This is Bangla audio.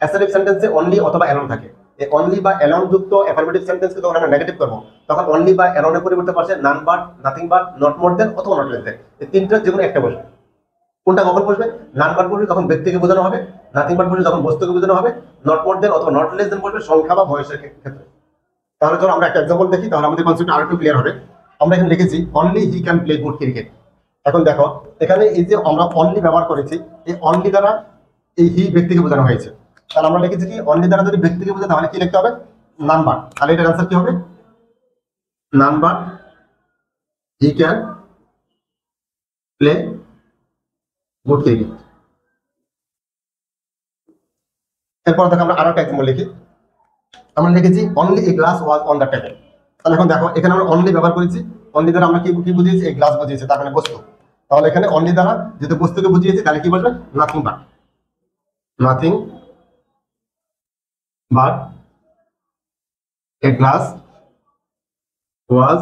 অ্যাসার্টিভ সেন্টেন্সে অনলি অথবা অ্যালোন থাকে। এই অনলি বা অ্যালোন যুক্ত অ্যাফার্মেটিভ সেন্টেন্সকে যখন আমরা নেগেটিভ করব তখন অনলি বা অ্যালোনের পরিবর্তে পাশে none but, nothing but, not more than অথবা নট লেস দেন, এই তিনটার যে কোনো একটা বসবে। কোনটা কখন বসবে? নান বাট বসবে যখন ব্যক্তিকে বোঝানো হবে, নাথিং বাট বসবে যখন বস্তুকে বোঝানো হবে, নট মোর দেন অথবা নট লেস দেন বসবে সংখ্যা বা বয়সের ক্ষেত্রে। তাহলে ধরো আমরা একটা এক্সাম্পল দেখি, তাহলে আমাদের কনসেপ্ট আরো একটু ক্লিয়ার হবে। আমরা এখানে লিখেছি only he can play good cricket. এখন দেখো এখানে এই যে আমরা অনলি ব্যবহার করেছি, এই অনলি দ্বারা এই হি ব্যক্তিকে বোঝানো হয়েছে। তাহলে আমরা লিখেছি কি অনলি দ্বারা যদি ব্যক্তিকে বোঝায় তাহলে কি লিখতে হবে? নাম্বার। তাহলে এটার অ্যান্সার কি হবে? Number he can play good cricket. এরপর দেখো আমরা আরো একটা এক্সাম্পল লিখি। আমরা লিখেছি only a glass was on the table. তাহলে এখন দেখো এখানে আমরা অনলি ব্যবহার করেছি, অনলি দ্বারা আমরা কি কি বুঝিয়েছি? এই গ্লাস বুঝিয়েছি, তার মানে বস্তু। তাহলে এখানে অনলি দ্বারা যেহেতু বস্তুকে বুঝিয়েছি তাহলে কি বলবে? Nothing but, nothing but a glass was